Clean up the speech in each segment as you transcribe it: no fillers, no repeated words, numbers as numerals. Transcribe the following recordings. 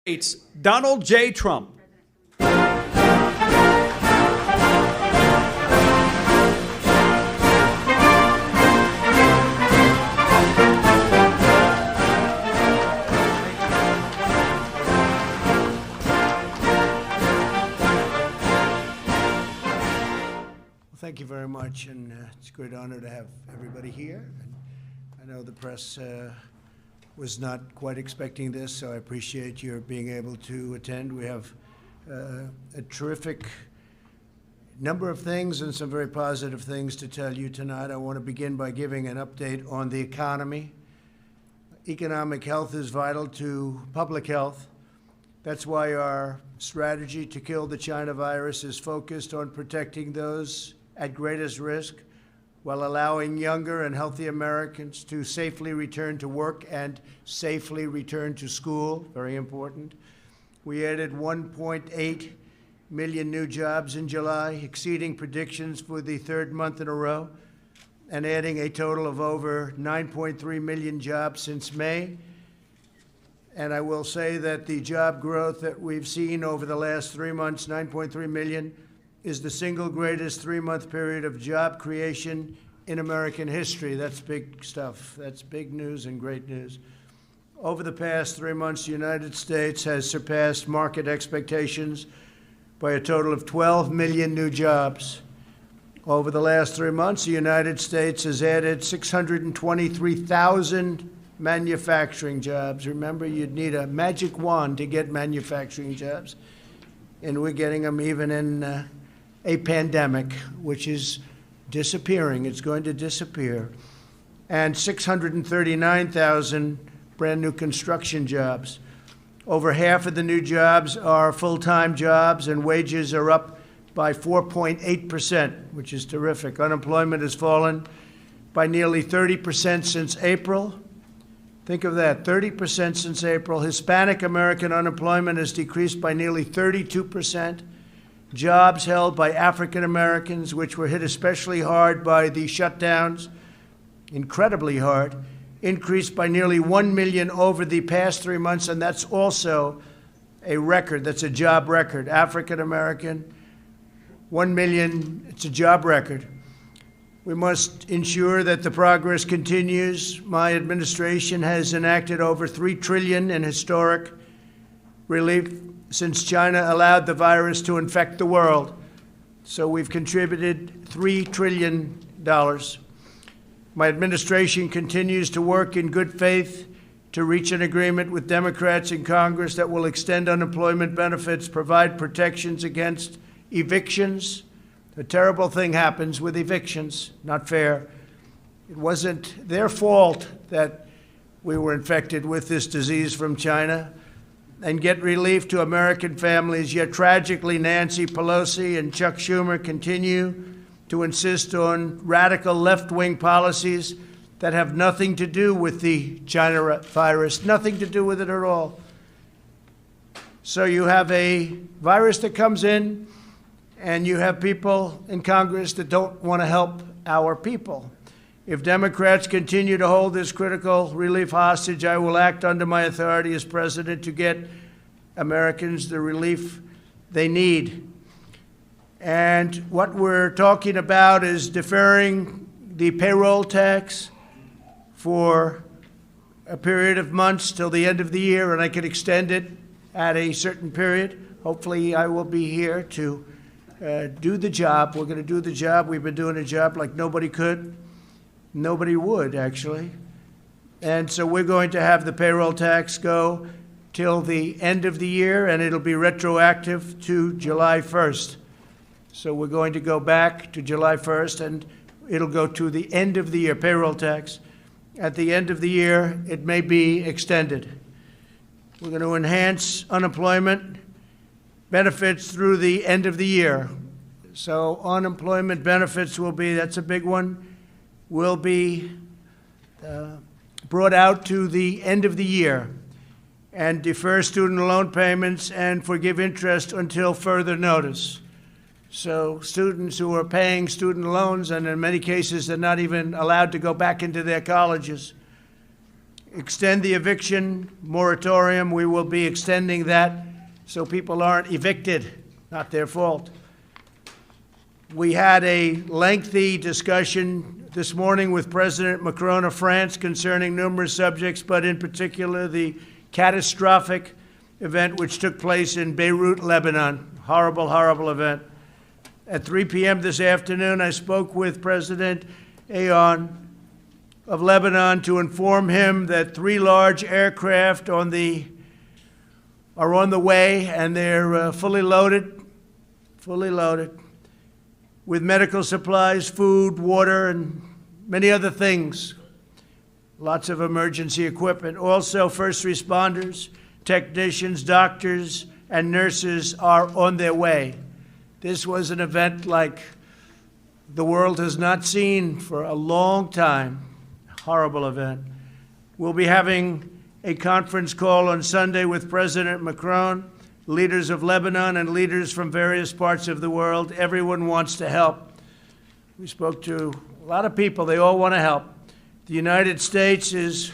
States, Donald J. Trump. Thank you very much, and it's a great honor to have everybody here. And I know the press was not quite expecting this, so I appreciate your being able to attend. We have a terrific number of things and some very positive things to tell you tonight. I want to begin by giving an update on the economy. Economic health is vital to public health. That's why our strategy to kill the China virus is focused on protecting those at greatest risk while allowing younger and healthy Americans to safely return to work and safely return to school, very important. We added 1.8 million new jobs in July, exceeding predictions for the third month in a row, and adding a total of over 9.3 million jobs since May. And I will say that the job growth that we've seen over the last 3 months, 9.3 million, is the single greatest three-month period of job creation in American history. That's big stuff. That's big news and great news. Over the past 3 months, the United States has surpassed market expectations by a total of 12 million new jobs. Over the last 3 months, the United States has added 623,000 manufacturing jobs. Remember, you'd need a magic wand to get manufacturing jobs. And we're getting them even in a pandemic, which is disappearing. It's going to disappear. And 639,000 brand new construction jobs. Over half of the new jobs are full-time jobs, and wages are up by 4.8%, which is terrific. Unemployment has fallen by nearly 30% since April. Think of that, 30% since April. Hispanic American unemployment has decreased by nearly 32%. Jobs held by African Americans, which were hit especially hard by the shutdowns, incredibly hard, increased by nearly 1 million over the past 3 months, and that's also a record. That's a job record. African American, 1 million, it's a job record. We must ensure that the progress continues. My administration has enacted over $3 trillion in historic relief since China allowed the virus to infect the world. So we've contributed $3 trillion. My administration continues to work in good faith to reach an agreement with Democrats in Congress that will extend unemployment benefits, provide protections against evictions. A terrible thing happens with evictions, not fair. It wasn't their fault that we were infected with this disease from China. And get relief to American families. Yet tragically, Nancy Pelosi and Chuck Schumer continue to insist on radical left-wing policies that have nothing to do with the China virus, nothing to do with it at all. So you have a virus that comes in, and you have people in Congress that don't want to help our people. If Democrats continue to hold this critical relief hostage, I will act under my authority as president to get Americans the relief they need. And what we're talking about is deferring the payroll tax for a period of months till the end of the year, and I could extend it at a certain period. Hopefully, I will be here to do the job. We're going to do the job. We've been doing a job like nobody could. Nobody would, actually. And so we're going to have the payroll tax go till the end of the year, and it'll be retroactive to July 1st. So we're going to go back to July 1st, and it'll go to the end of the year, payroll tax. At the end of the year, it may be extended. We're going to enhance unemployment benefits through the end of the year. So unemployment benefits will be, that's a big one, will be brought out to the end of the year, and defer student loan payments and forgive interest until further notice. So students who are paying student loans, and in many cases they're not even allowed to go back into their colleges, extend the eviction moratorium. We will be extending that so people aren't evicted, not their fault. We had a lengthy discussion this morning with President Macron of France concerning numerous subjects, but in particular the catastrophic event which took place in Beirut, Lebanon. Horrible, horrible event. At 3 p.m. this afternoon, I spoke with President Aoun of Lebanon to inform him that 3 large aircraft are on the way, and they're fully loaded with medical supplies, food, water, and many other things. Lots of emergency equipment. Also, first responders, technicians, doctors, and nurses are on their way. This was an event like the world has not seen for a long time. Horrible event. We'll be having a conference call on Sunday with President Macron, leaders of Lebanon, and leaders from various parts of the world. Everyone wants to help. We spoke to a lot of people. They all want to help. The United States is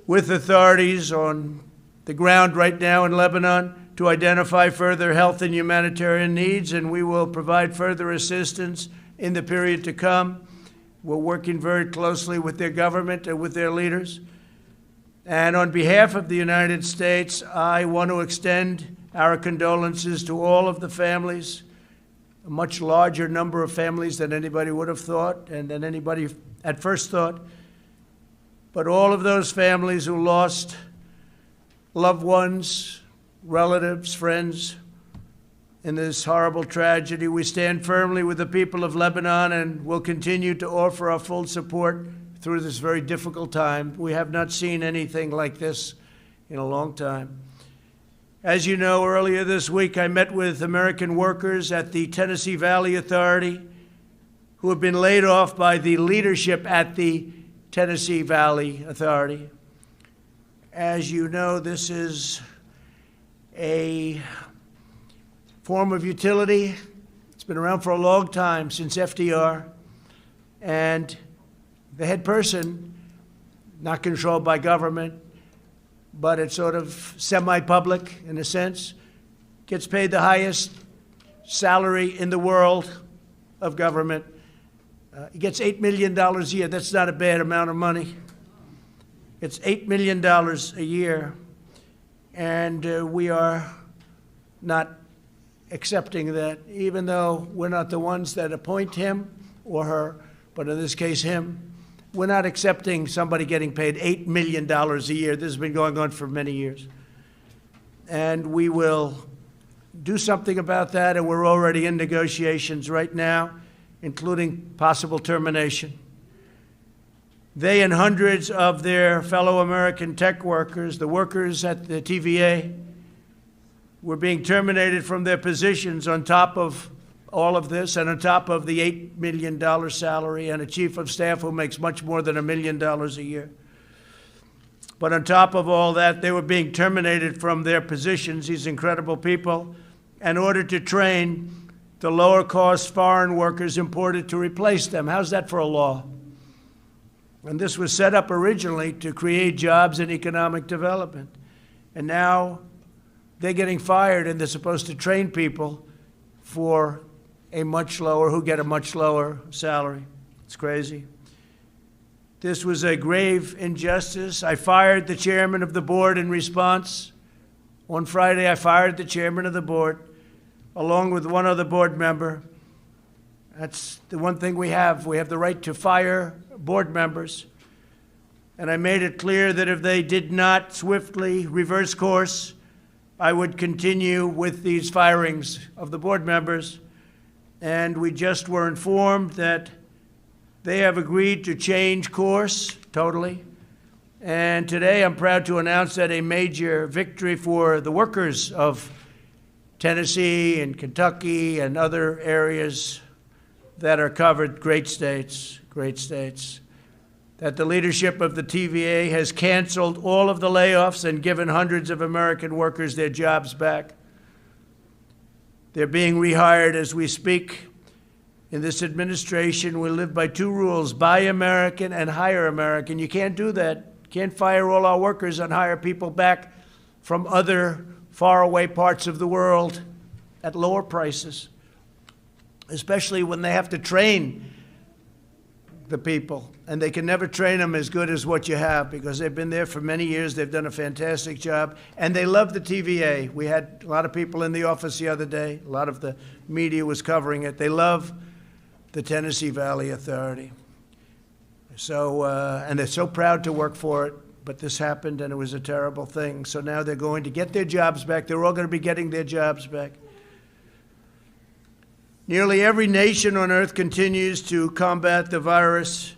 with authorities on the ground right now in Lebanon to identify further health and humanitarian needs, and we will provide further assistance in the period to come. We're working very closely with their government and with their leaders. And on behalf of the United States, I want to extend our condolences to all of the families, a much larger number of families than anybody would have thought and than anybody at first thought. But all of those families who lost loved ones, relatives, friends in this horrible tragedy, we stand firmly with the people of Lebanon and will continue to offer our full support through this very difficult time. We have not seen anything like this in a long time. As you know, earlier this week, I met with American workers at the Tennessee Valley Authority who have been laid off by the leadership at the Tennessee Valley Authority. As you know, this is a form of utility. It's been around for a long time, since FDR. And the head person, not controlled by government, but it's sort of semi-public in a sense, gets paid the highest salary in the world of government. He gets $8 million a year. That's not a bad amount of money. It's $8 million a year, and we are not accepting that, even though we're not the ones that appoint him or her, but in this case him. We're not accepting somebody getting paid $8 million a year. This has been going on for many years. And we will do something about that, and we're already in negotiations right now, including possible termination. They and hundreds of their fellow American tech workers, the workers at the TVA, were being terminated from their positions on top of all of this, and on top of the $8 million salary, and a chief of staff who makes much more than $1 million a year. But on top of all that, they were being terminated from their positions, these incredible people, in order to train the lower-cost foreign workers imported to replace them. How's that for a law? And this was set up originally to create jobs and economic development. And now they're getting fired, and they're supposed to train people for who get a much lower salary. It's crazy. This was a grave injustice. I fired the chairman of the board in response. On Friday, I fired the chairman of the board, along with one other board member. That's the one thing we have. We have the right to fire board members. And I made it clear that if they did not swiftly reverse course, I would continue with these firings of the board members. And we just were informed that they have agreed to change course totally. And today I'm proud to announce that a major victory for the workers of Tennessee and Kentucky and other areas that are covered, great states, that the leadership of the TVA has canceled all of the layoffs and given hundreds of American workers their jobs back. They're being rehired as we speak. In this administration, we live by 2 rules: buy American and hire American. You can't do that Can't fire all our workers and hire people back from other faraway parts of the world at lower prices, especially when they have to train the people, and they can never train them as good as what you have because they've been there for many years. They've done a fantastic job, and they love the TVA. We had a lot of people in the office the other day. A lot of the media was covering it. They love the Tennessee Valley Authority. So, and they're so proud to work for it, but this happened, and it was a terrible thing. So now they're going to get their jobs back. They're all going to be getting their jobs back. Nearly every nation on earth continues to combat the virus.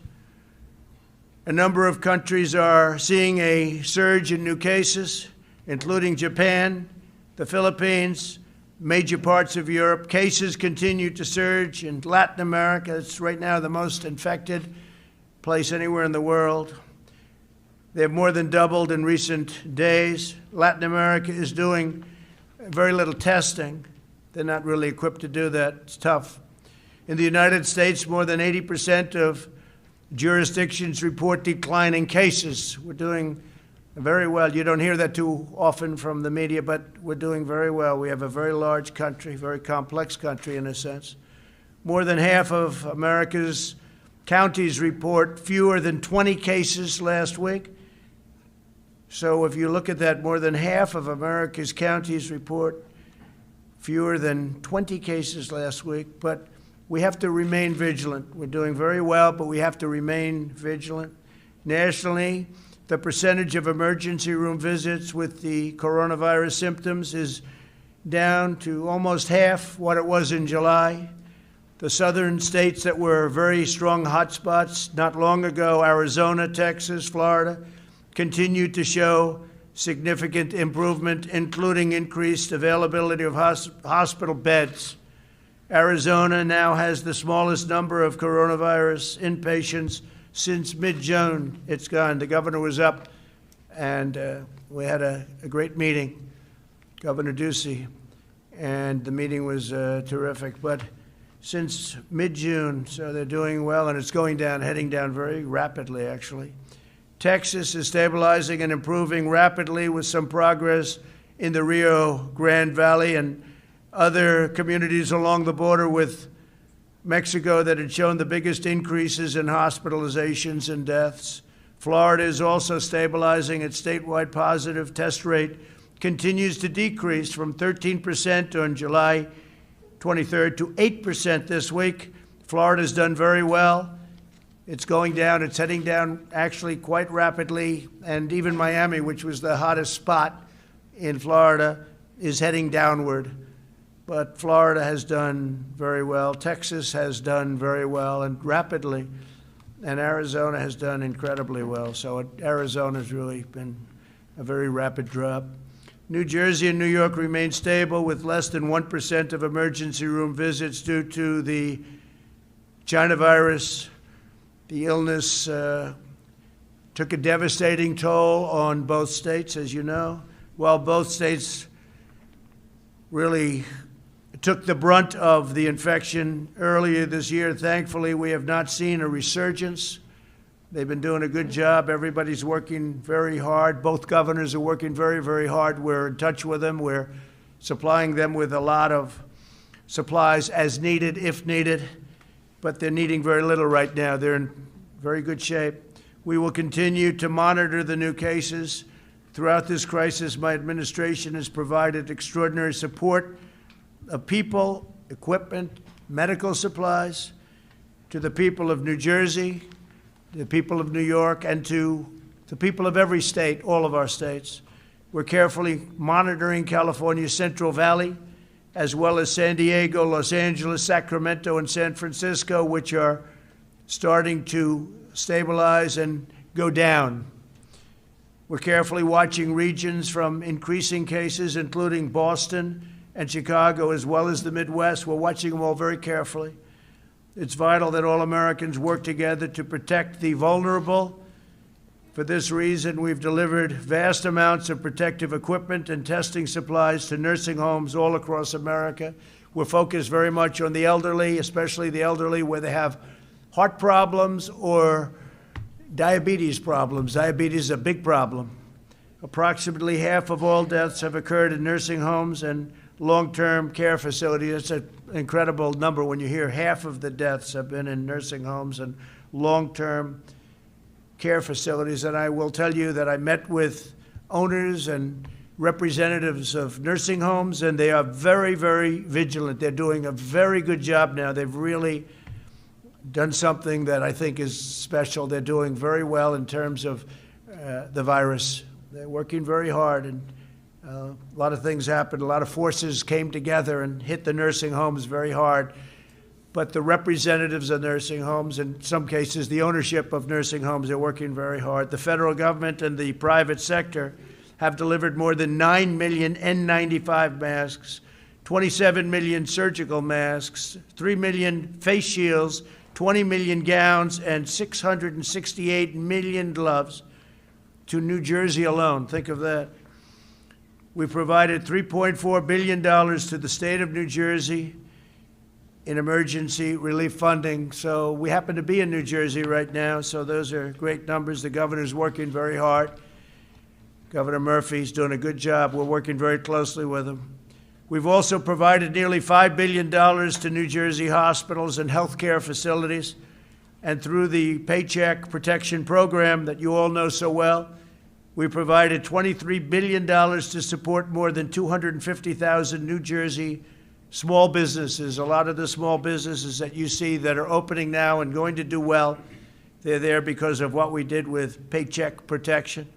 A number of countries are seeing a surge in new cases, including Japan, the Philippines, major parts of Europe. Cases continue to surge in Latin America. It's right now the most infected place anywhere in the world. They have more than doubled in recent days. Latin America is doing very little testing. They're not really equipped to do that. It's tough. In the United States, more than 80% of jurisdictions report declining cases. We're doing very well. You don't hear that too often from the media, but we're doing very well. We have a very large country, very complex country in a sense. More than half of America's counties report fewer than 20 cases last week. So if you look at that, more than half of America's counties report fewer than 20 cases last week, but we have to remain vigilant. We're doing very well, but we have to remain vigilant. Nationally, the percentage of emergency room visits with the coronavirus symptoms is down to almost half what it was in July. The southern states that were very strong hotspots not long ago, Arizona, Texas, Florida, continue to show significant improvement, including increased availability of hospital beds. Arizona now has the smallest number of coronavirus inpatients since mid-June. It's gone. The governor was up, and we had a great meeting, Governor Ducey, and the meeting was terrific. But since mid-June, so they're doing well, and it's going down, heading down very rapidly, actually. Texas is stabilizing and improving rapidly with some progress in the Rio Grande Valley and other communities along the border with Mexico that had shown the biggest increases in hospitalizations and deaths. Florida is also stabilizing. Its statewide positive test rate continues to decrease from 13% on July 23rd to 8% this week. Florida's done very well. It's going down. It's heading down actually quite rapidly. And even Miami, which was the hottest spot in Florida, is heading downward. But Florida has done very well. Texas has done very well and rapidly. And Arizona has done incredibly well. So Arizona's really been a very rapid drop. New Jersey and New York remain stable with less than 1% of emergency room visits due to the China virus. The illness took a devastating toll on both states, as you know. While both states really took the brunt of the infection earlier this year, thankfully, we have not seen a resurgence. They've been doing a good job. Everybody's working very hard. Both governors are working very, very hard. We're in touch with them. We're supplying them with a lot of supplies as needed, if needed. But they're needing very little right now. They're in very good shape. We will continue to monitor the new cases. Throughout this crisis, my administration has provided extraordinary support of people, equipment, medical supplies to the people of New Jersey, the people of New York, and to the people of every state, all of our states. We're carefully monitoring California's Central Valley, as well as San Diego, Los Angeles, Sacramento, and San Francisco, which are starting to stabilize and go down. We're carefully watching regions from increasing cases, including Boston and Chicago, as well as the Midwest. We're watching them all very carefully. It's vital that all Americans work together to protect the vulnerable. For this reason, we've delivered vast amounts of protective equipment and testing supplies to nursing homes all across America. We're focused very much on the elderly, especially the elderly where they have heart problems or Diabetes problems. Diabetes is a big problem. Approximately half of all deaths have occurred in nursing homes and long-term care facilities. That's an incredible number when you hear half of the deaths have been in nursing homes and long-term care facilities. And I will tell you that I met with owners and representatives of nursing homes, and they are very, very vigilant. They're doing a very good job now. They've really done something that I think is special. They're doing very well in terms of the virus. They're working very hard, and a lot of things happened. A lot of forces came together and hit the nursing homes very hard. But the representatives of nursing homes, in some cases the ownership of nursing homes, are working very hard. The federal government and the private sector have delivered more than 9 million N95 masks, 27 million surgical masks, 3 million face shields, 20 million gowns, and 668 million gloves to New Jersey alone. Think of that. We provided $3.4 billion to the state of New Jersey in emergency relief funding. So we happen to be in New Jersey right now, so those are great numbers. The governor's working very hard. Governor Murphy's doing a good job. We're working very closely with him. We've also provided nearly $5 billion to New Jersey hospitals and healthcare facilities. And through the Paycheck Protection Program that you all know so well, we provided $23 billion to support more than 250,000 New Jersey small businesses. A lot of the small businesses that you see that are opening now and going to do well, they're there because of what we did with Paycheck Protection.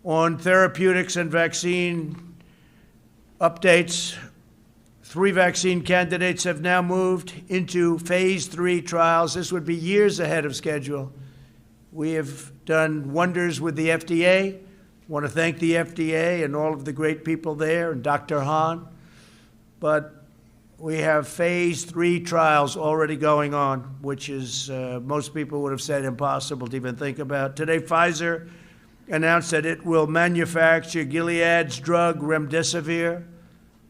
On therapeutics and vaccine updates, 3 vaccine candidates have now moved into phase 3 trials. This would be years ahead of schedule. We have done wonders with the FDA. I want to thank the FDA and all of the great people there and Dr. Hahn. But we have phase 3 trials already going on, which is, most people would have said, impossible to even think about. Today, Pfizer announced that it will manufacture Gilead's drug remdesivir,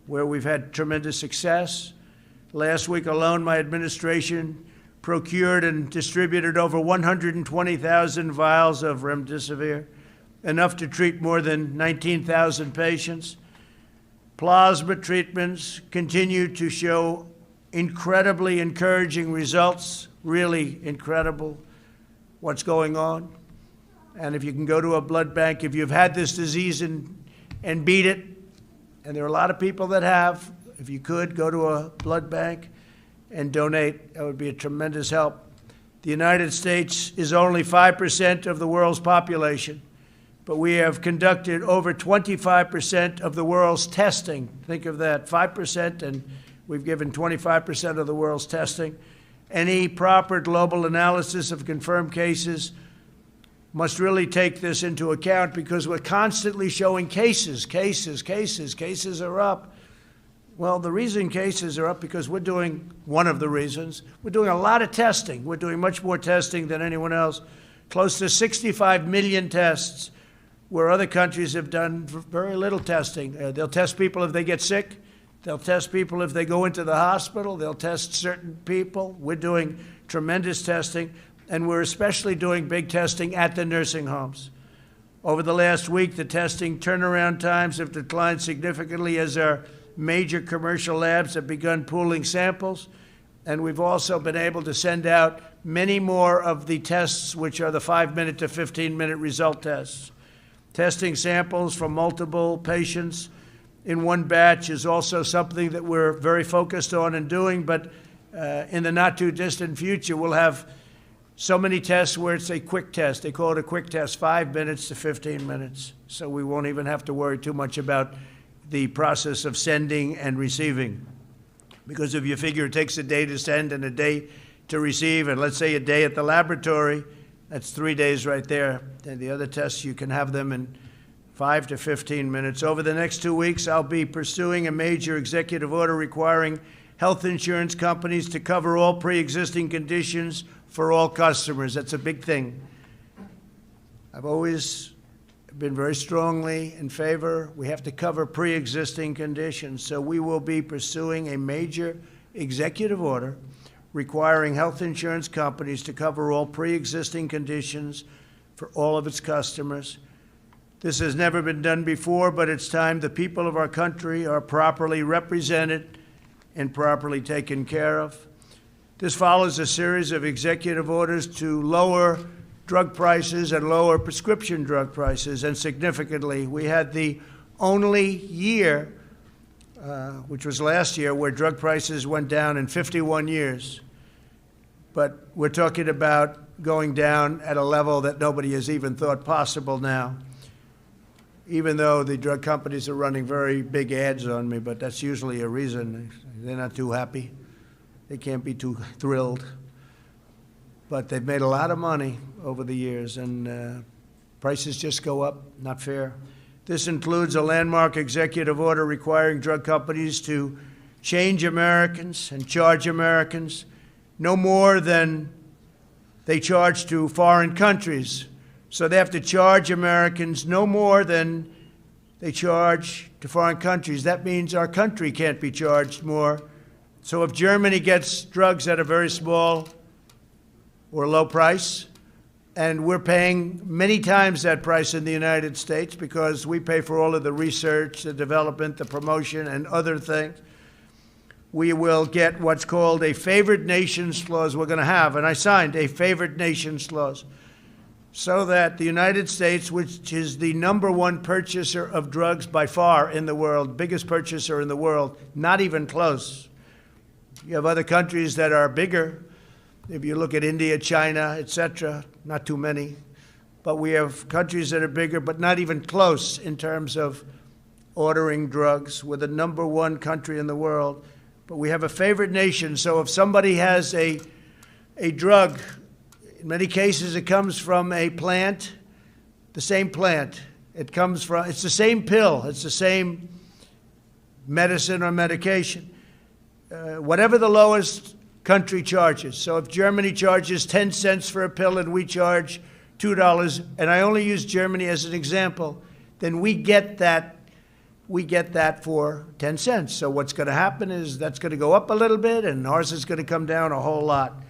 where we've had tremendous success. Last week alone, my administration procured and distributed over 120,000 vials of remdesivir, enough to treat more than 19,000 patients. Plasma treatments continue to show incredibly encouraging results, really incredible what's going on. And if you can go to a blood bank, if you've had this disease and beat it, and there are a lot of people that have, if you could, go to a blood bank and donate. That would be a tremendous help. The United States is only 5% of the world's population, but we have conducted over 25% of the world's testing. Think of that, 5%, and we've given 25% of the world's testing. Any proper global analysis of confirmed cases must really take this into account, because we're constantly showing cases are up. Well, the reason cases are up because we're doing, one of the reasons, we're doing a lot of testing. We're doing much more testing than anyone else, close to 65 million tests, where other countries have done very little testing. They'll test people if they get sick. They'll test people if they go into the hospital. They'll test certain people. We're doing tremendous testing, and we're especially doing big testing at the nursing homes. Over the last week, the testing turnaround times have declined significantly as our major commercial labs have begun pooling samples, and we've also been able to send out many more of the tests, which are the 5-minute to 15-minute result tests. Testing samples from multiple patients in one batch is also something that we're very focused on and doing, but in the not-too-distant future, we'll have so many tests where it's a quick test. They call it a quick test, 5 minutes to 15 minutes. So we won't even have to worry too much about the process of sending and receiving. Because if you figure it takes a day to send and a day to receive, and let's say a day at the laboratory, that's 3 days right there. And the other tests, you can have them in 5 to 15 minutes. Over the next 2 weeks, I'll be pursuing a major executive order requiring health insurance companies to cover all pre-existing conditions for all customers. That's a big thing. I've always been very strongly in favor. We have to cover pre-existing conditions. So we will be pursuing a major executive order requiring health insurance companies to cover all pre-existing conditions for all of its customers. This has never been done before, but it's time the people of our country are properly represented and properly taken care of. This follows a series of executive orders to lower drug prices and lower prescription drug prices, and significantly. We had the only year, which was last year, where drug prices went down in 51 years. But we're talking about going down at a level that nobody has even thought possible now, even though the drug companies are running very big ads on me, but that's usually a reason. They're not too happy. They can't be too thrilled. But they've made a lot of money over the years, and prices just go up. Not fair. This includes a landmark executive order requiring drug companies to change Americans and charge Americans no more than they charge to foreign countries. So they have to charge Americans no more than they charge to foreign countries. That means our country can't be charged more. So if Germany gets drugs at a very small or low price, and we're paying many times that price in the United States because we pay for all of the research, the development, the promotion, and other things, we will get what's called a favored nations clause we're going to have. And I signed a favored nations clause so that the United States, which is the #1 purchaser of drugs by far in the world, biggest purchaser in the world, not even close. You have other countries that are bigger. If you look at India, China, etc., not too many. But we have countries that are bigger, but not even close in terms of ordering drugs. We're the #1 country in the world. But we have a favored nation. So if somebody has a drug, in many cases it comes from a plant, the same plant. It's the same pill. It's the same medicine or medication. Whatever the lowest country charges. So if Germany charges 10 cents for a pill and we charge $2, and I only use Germany as an example, then we get that for 10 cents. So what's going to happen is that's going to go up a little bit and ours is going to come down a whole lot.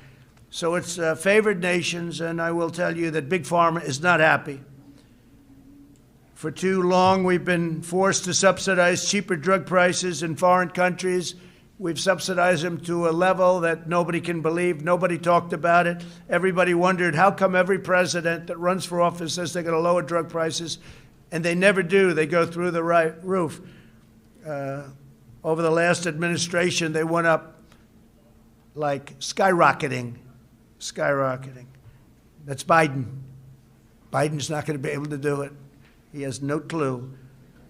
So it's favored nations, and I will tell you that Big Pharma is not happy. For too long, we've been forced to subsidize cheaper drug prices in foreign countries. We've subsidized them to a level that nobody can believe. Nobody talked about it. Everybody wondered, how come every president that runs for office says they're going to lower drug prices, and they never do. They go through the roof. Over the last administration, they went up like skyrocketing. That's Biden. Biden's not going to be able to do it. He has no clue.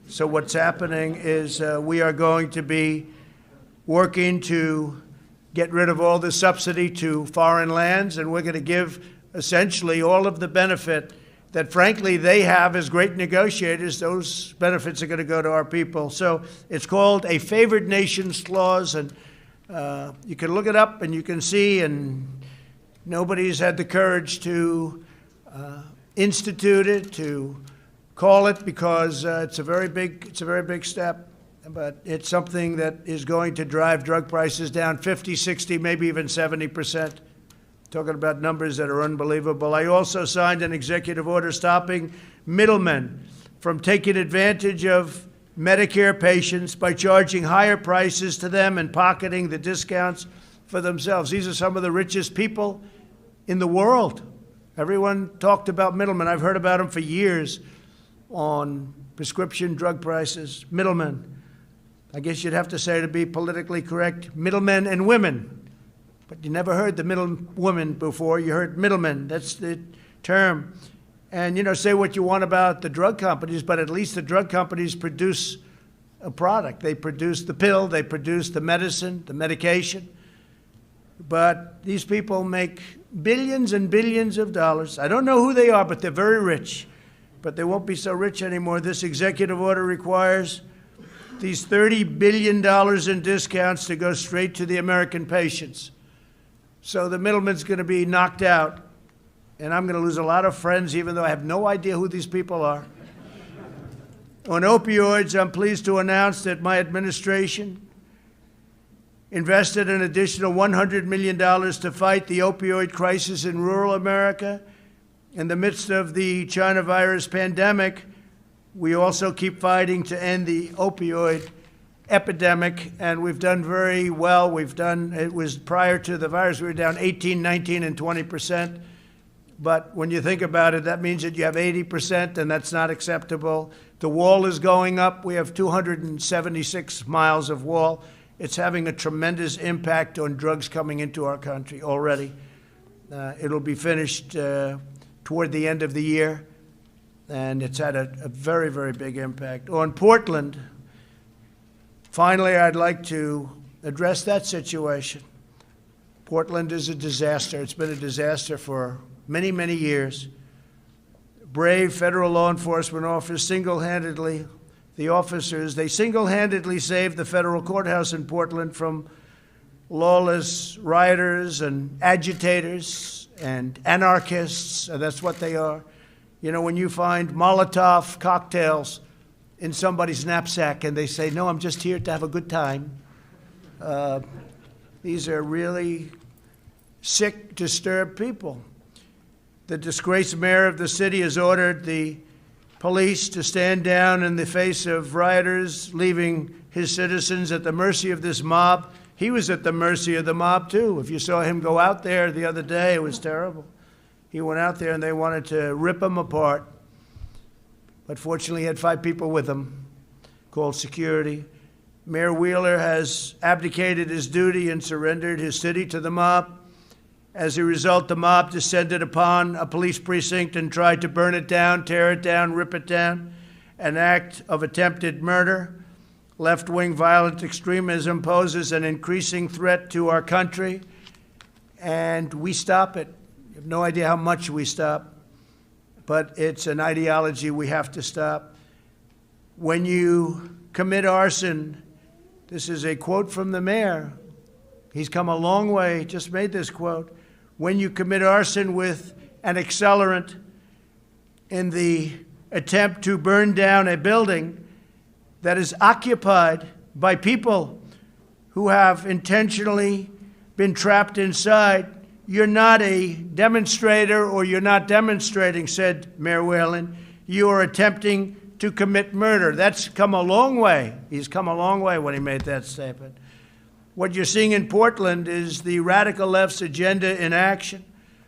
So what's happening is we are going to be working to get rid of all the subsidy to foreign lands, and we're going to give essentially all of the benefit that, frankly, they have as great negotiators. Those benefits are going to go to our people. So it's called a favored nations clause, and you can look it up and you can see, and nobody's had the courage to institute it, to call it, because it's a very big step. But it's something that is going to drive drug prices down 50, 60, maybe even 70%. Talking about numbers that are unbelievable. I also signed an executive order stopping middlemen from taking advantage of Medicare patients by charging higher prices to them and pocketing the discounts for themselves. These are some of the richest people in the world. Everyone talked about middlemen. I've heard about them for years on prescription drug prices. Middlemen. I guess you'd have to say, to be politically correct, middlemen and women. But you never heard the middle woman before. You heard middlemen. That's the term. And, say what you want about the drug companies, but at least the drug companies produce a product. They produce the pill. They produce the medicine, the medication. But these people make billions and billions of dollars. I don't know who they are, but they're very rich. But they won't be so rich anymore. This executive order requires these $30 billion in discounts to go straight to the American patients. So the middleman's going to be knocked out, and I'm going to lose a lot of friends, even though I have no idea who these people are. On opioids, I'm pleased to announce that my administration invested an additional $100 million to fight the opioid crisis in rural America. In the midst of the China virus pandemic, we also keep fighting to end the opioid epidemic, and we've done very well. It was prior to the virus, we were down 18, 19, and 20%. But when you think about it, that means that you have 80%, and that's not acceptable. The wall is going up. We have 276 miles of wall. It's having a tremendous impact on drugs coming into our country already. It'll be finished toward the end of the year, and it's had a very, very big impact. On Portland, finally, I'd like to address that situation. Portland is a disaster. It's been a disaster for many, many years. Brave federal law enforcement officers single-handedly saved the federal courthouse in Portland from lawless rioters and agitators and anarchists. That's what they are. You know, when you find Molotov cocktails in somebody's knapsack and they say, no, I'm just here to have a good time. These are really sick, disturbed people. The disgraced mayor of the city has ordered the police to stand down in the face of rioters, leaving his citizens at the mercy of this mob. He was at the mercy of the mob, too. If you saw him go out there the other day, it was terrible. He went out there and they wanted to rip him apart. But fortunately, he had 5 people with him, called security. Mayor Wheeler has abdicated his duty and surrendered his city to the mob. As a result, the mob descended upon a police precinct and tried to burn it down, tear it down, rip it down, an act of attempted murder. Left-wing violent extremism poses an increasing threat to our country, and we stop it. You have no idea how much we stop, but it's an ideology we have to stop. When you commit arson, this is a quote from the mayor. He's come a long way, just made this quote. When you commit arson with an accelerant in the attempt to burn down a building that is occupied by people who have intentionally been trapped inside, you're not a demonstrator or you're not demonstrating, said Mayor Whalen. You are attempting to commit murder. That's come a long way. He's come a long way when he made that statement. What you're seeing in Portland is the radical left's agenda in action.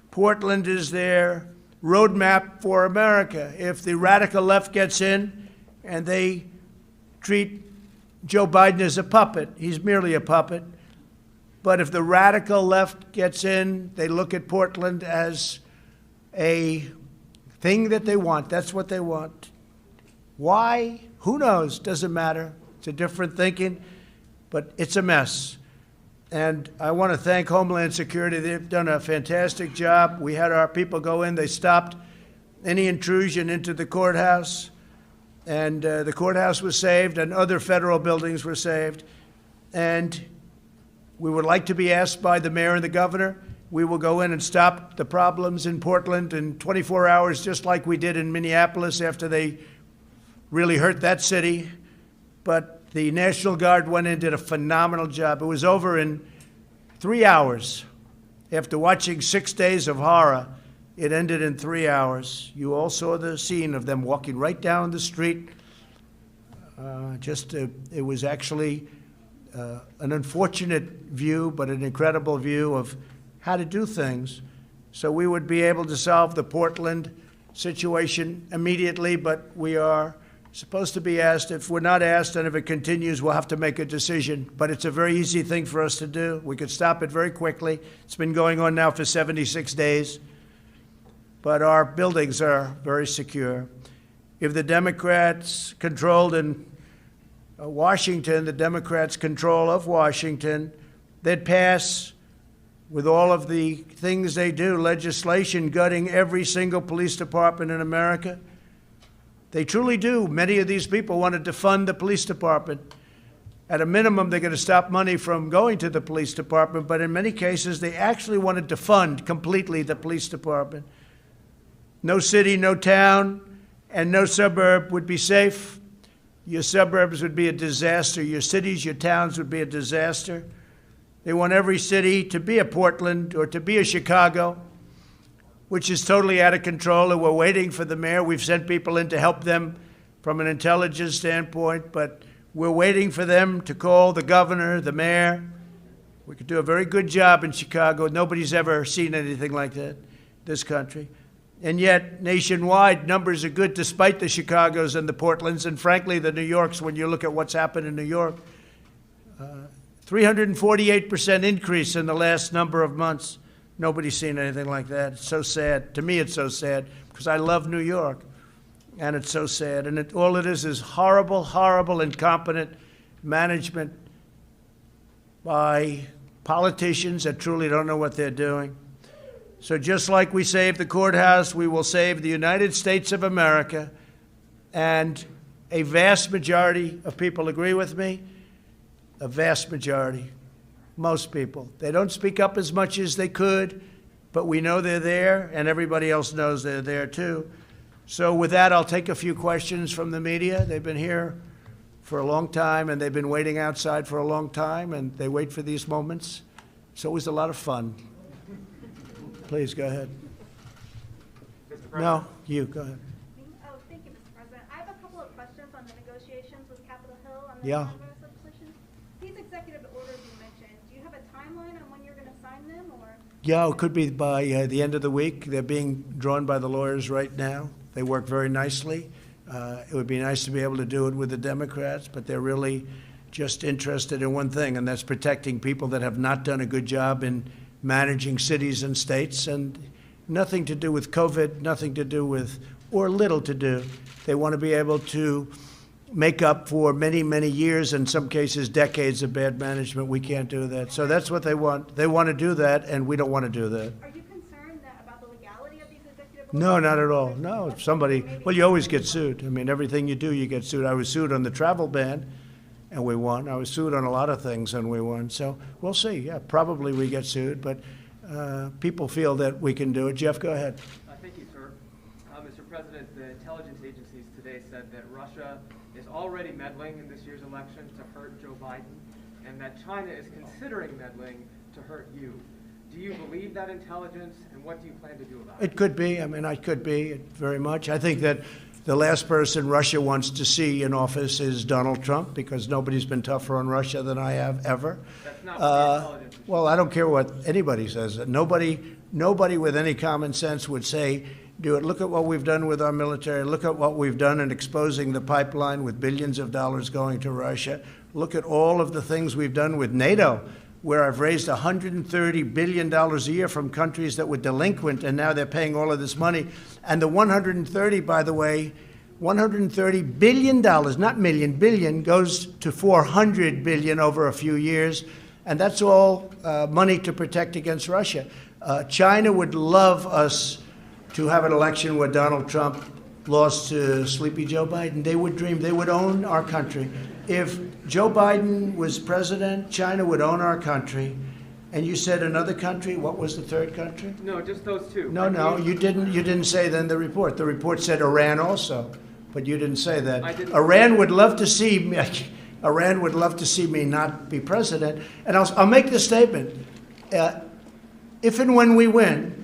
Portland is their roadmap for America. If the radical left gets in and they treat Joe Biden as a puppet, he's merely a puppet. But if the radical left gets in, they look at Portland as a thing that they want. That's what they want. Why? Who knows? Doesn't matter. It's a different thinking, but it's a mess. And I want to thank Homeland Security. They've done a fantastic job. We had our people go in. They stopped any intrusion into the courthouse, and the courthouse was saved, and other federal buildings were saved. And we would like to be asked by the mayor and the governor. We will go in and stop the problems in Portland in 24 hours, just like we did in Minneapolis after they really hurt that city. But the National Guard went in and did a phenomenal job. It was over in 3 hours. After watching 6 days of horror, it ended in 3 hours. You all saw the scene of them walking right down the street. It was actually an unfortunate view, but an incredible view of how to do things. So we would be able to solve the Portland situation immediately, but we are supposed to be asked. If we're not asked, and if it continues, we'll have to make a decision. But it's a very easy thing for us to do. We could stop it very quickly. It's been going on now for 76 days. But our buildings are very secure. If the Democrats controlled in Washington, the Democrats' control of Washington, they'd pass, with all of the things they do, legislation gutting every single police department in America. They truly do. Many of these people want to defund the police department. At a minimum, they're going to stop money from going to the police department, but in many cases, they actually want to defund completely the police department. No city, no town, and no suburb would be safe. Your suburbs would be a disaster. Your cities, your towns would be a disaster. They want every city to be a Portland or to be a Chicago, which is totally out of control, and we're waiting for the mayor. We've sent people in to help them from an intelligence standpoint, but we're waiting for them to call the governor, the mayor. We could do a very good job in Chicago. Nobody's ever seen anything like that, this country. And yet, nationwide, numbers are good despite the Chicagos and the Portlands, and frankly, the New Yorks, when you look at what's happened in New York. 348% increase in the last number of months. Nobody's seen anything like that. It's so sad. To me, it's so sad because I love New York, and it's so sad. And all it is horrible, horrible, incompetent management by politicians that truly don't know what they're doing. So just like we saved the courthouse, we will save the United States of America. And a vast majority of people agree with me. A vast majority. Most people. They don't speak up as much as they could, but we know they're there, and everybody else knows they're there too. So with that, I'll take a few questions from the media. They've been here for a long time, and they've been waiting outside for a long time, and they wait for these moments. It's always a lot of fun. Please, go ahead. No, you, go ahead. Oh, thank you, Mr. President. I have a couple of questions on the negotiations with Capitol Hill on the Yeah. coronavirus legislation. These executive orders you mentioned, do you have a timeline on when you're going to sign them, or? Yeah, it could be by the end of the week. They're being drawn by the lawyers right now. They work very nicely. It would be nice to be able to do it with the Democrats, but they're really just interested in one thing, and that's protecting people that have not done a good job in managing cities and states, and nothing to do with COVID, nothing to do with, or little to do. They want to be able to make up for many, many years, in some cases decades of bad management. We can't do that. So that's what they want. They want to do that, and we don't want to do that. Are you concerned about the legality of these executive orders? No, not at all. No, if somebody, well, you always get sued. I mean, everything you do, you get sued. I was sued on the travel ban, and we won. I was sued on a lot of things, and we won. So we'll see. Yeah, probably we get sued, but people feel that we can do it. Jeff, go ahead. Thank you, sir. Mr. President, the intelligence agencies today said that Russia is already meddling in this year's election to hurt Joe Biden, and that China is considering meddling to hurt you. Do you believe that intelligence, and what do you plan to do about it? It could be. I mean, I could be very much. I think that the last person Russia wants to see in office is Donald Trump, because nobody's been tougher on Russia than I have ever. That's not what the intelligence is. Well, I don't care what anybody says. Nobody with any common sense would say, do it. Look at what we've done with our military. Look at what we've done in exposing the pipeline with billions of dollars going to Russia. Look at all of the things we've done with NATO, where I've raised $130 billion a year from countries that were delinquent, and now they're paying all of this money. And the 130, by the way, $130 billion, not million, billion, goes to $400 billion over a few years. And that's all money to protect against Russia. China would love us to have an election where Donald Trump lost to Sleepy Joe Biden. They would dream, they would own our country. If Joe Biden was president, China would own our country. And you said another country. What was the third country? No, just those two. No, you didn't say that in the report. The report said Iran also, but you didn't say that. I didn't. Iran would love to see me. Iran would love to see me not be president. And I'll make this statement: if and when we win,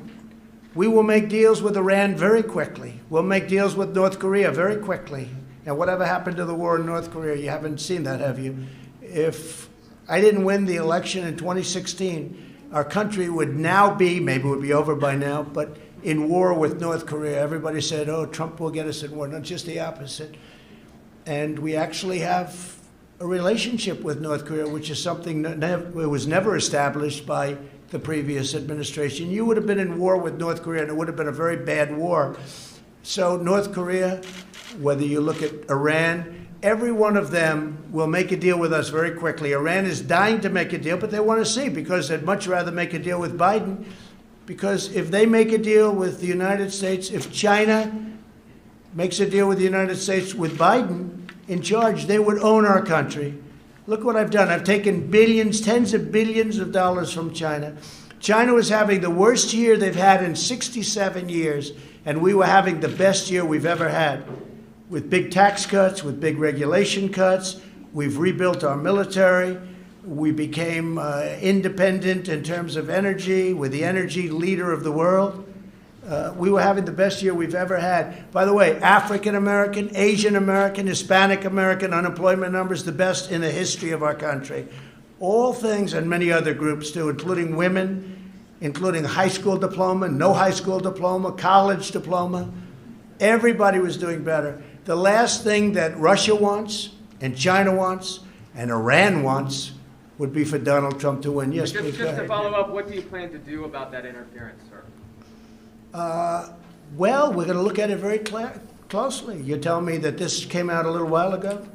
we will make deals with Iran very quickly. We'll make deals with North Korea very quickly. And whatever happened to the war in North Korea? You haven't seen that, have you? If I didn't win the election in 2016, our country would now be, maybe it would be over by now, but in war with North Korea. Everybody said, oh, Trump will get us in war. Not just the opposite. And we actually have a relationship with North Korea, which is something that was never established by the previous administration. You would have been in war with North Korea, and it would have been a very bad war. So North Korea, whether you look at Iran, every one of them will make a deal with us very quickly. Iran is dying to make a deal, but they want to see, because they'd much rather make a deal with Biden. Because if they make a deal with the United States, if China makes a deal with the United States with Biden in charge, they would own our country. Look what I've done. I've taken billions, tens of billions of dollars from China. China was having the worst year they've had in 67 years, and we were having the best year we've ever had. With big tax cuts, with big regulation cuts, we've rebuilt our military. We became independent in terms of energy. We're the energy leader of the world. We were having the best year we've ever had. By the way, African American, Asian American, Hispanic American unemployment numbers, the best in the history of our country. All things, and many other groups too, including women, including high school diploma, no high school diploma, college diploma. Everybody was doing better. The last thing that Russia wants, and China wants, and Iran wants would be for Donald Trump to win. Yes, please go Just to ahead. follow up, what do you plan to do about that interference, sir? Well, we're going to look at it very closely. You're telling me that this came out a little while ago,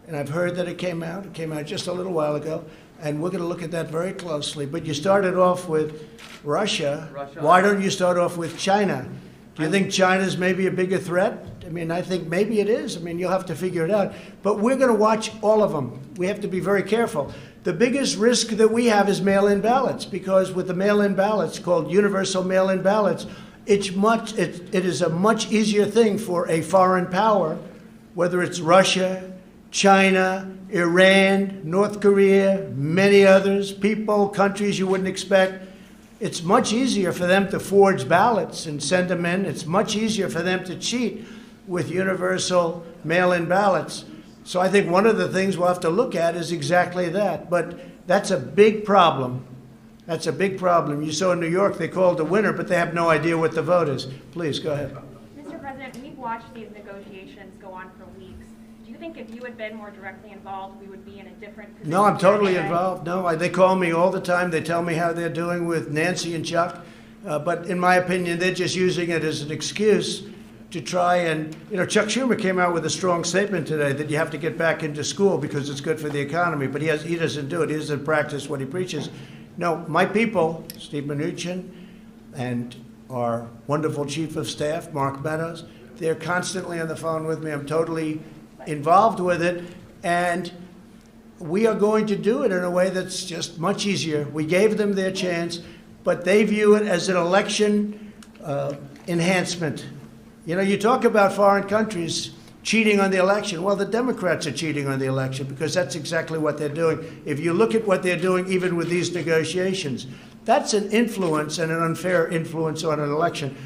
and I've heard that it came out. It came out just a little while ago, and we're going to look at that very closely. But you started off with Russia. Why don't you start off with China? Do you think China's maybe a bigger threat? I mean, I think maybe it is. I mean, you'll have to figure it out. But we're going to watch all of them. We have to be very careful. The biggest risk that we have is mail-in ballots, because with the mail-in ballots, called universal mail-in ballots, it is a much easier thing for a foreign power, whether it's Russia, China, Iran, North Korea, many others, people, countries you wouldn't expect. It's much easier for them to forge ballots and send them in. It's much easier for them to cheat with universal mail-in ballots. So I think one of the things we'll have to look at is exactly that. But that's a big problem. That's a big problem. You saw in New York, they called the winner, but they have no idea what the vote is. Please, go ahead. Mr. President, we've watched these negotiations go on for weeks. Do you think if you had been more directly involved, we would be in a different position? No, I'm totally today? involved. No, they call me all the time. They tell me how they're doing with Nancy and Chuck. But in my opinion, they're just using it as an excuse to try and, Chuck Schumer came out with a strong statement today that you have to get back into school because it's good for the economy. But he doesn't do it. He doesn't practice what he preaches. No, my people, Steve Mnuchin and our wonderful chief of staff, Mark Meadows, they're constantly on the phone with me. I'm totally involved with it. And we are going to do it in a way that's just much easier. We gave them their chance, but they view it as an election enhancement. You talk about foreign countries cheating on the election. Well, the Democrats are cheating on the election because that's exactly what they're doing. If you look at what they're doing, even with these negotiations, that's an influence and an unfair influence on an election.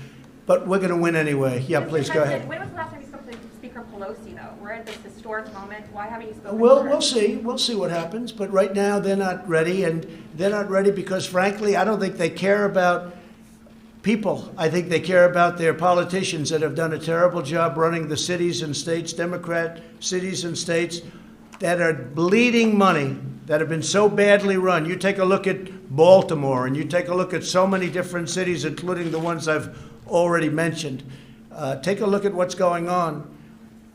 But we're going to win anyway. Yeah, Mr. please go ahead. When was the last time you spoke to Speaker Pelosi, though? We're at this historic moment. Why haven't you spoken Well, to her? we'll see. We'll see what happens. But right now, they're not ready. And they're not ready because, frankly, I don't think they care about people. I think they care about their politicians that have done a terrible job running the cities and states, Democrat cities and states that are bleeding money, that have been so badly run. You take a look at Baltimore, and you take a look at so many different cities, including the ones I've already mentioned. Take a look at what's going on.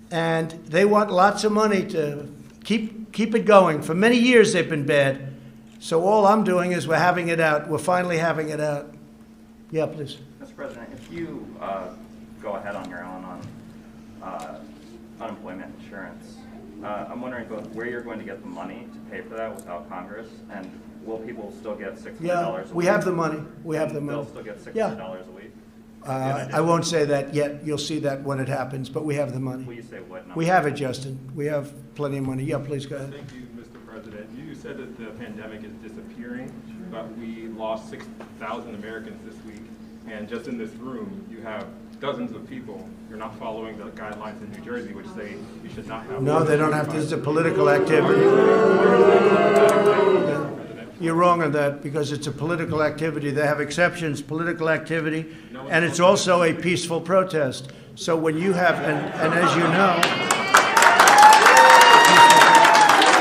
And they want lots of money to keep it going. For many years, they've been bad. So all I'm doing is we're having it out. We're finally having it out. Yeah, please. Mr. President, if you go ahead on your own on unemployment insurance, I'm wondering both where you're going to get the money to pay for that without Congress, and will people still get $600 a week? Yeah, we have the money. We have the money. They'll still get $600 Yeah. a week? I won't say that yet. You'll see that when it happens, but we have the money. Will you say what number? We have it, Justin. We have plenty of money. Yeah, please go ahead. Thank you, Mr. President. You said that the pandemic is disappearing, but we lost 6,000 Americans this week. And just in this room, you have dozens of people. You're not following the guidelines in New Jersey, which say you should not have. No, they don't have to. This is a political activity. You're wrong on that because it's a political activity. They have exceptions, political activity, and it's also a peaceful protest. So when you have, and as you know,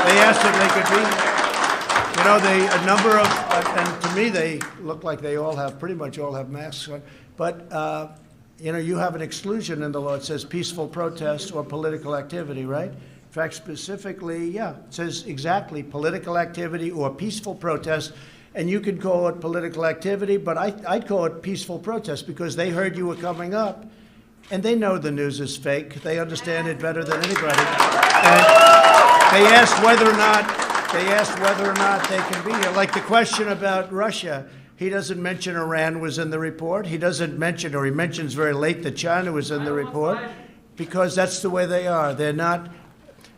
they asked if they could be. A number of, and to me, they look like they all have, pretty much all have masks on. But, you have an exclusion in the law. It says peaceful protest or political activity, right? In fact, specifically, yeah, it says exactly political activity or peaceful protest. And you could call it political activity, but I'd call it peaceful protest because they heard you were coming up. And they know the news is fake. They understand it better than anybody. And they asked whether or not they can be here. Like the question about Russia, he doesn't mention Iran was in the report. He doesn't mention, or he mentions very late that China was in the report, because that's the way they are. They're not.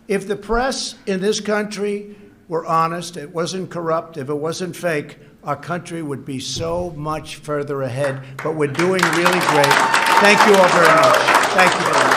If the press in this country were honest, it wasn't corrupt, if it wasn't fake, our country would be so much further ahead. But we're doing really great. Thank you all very much. Thank you very much.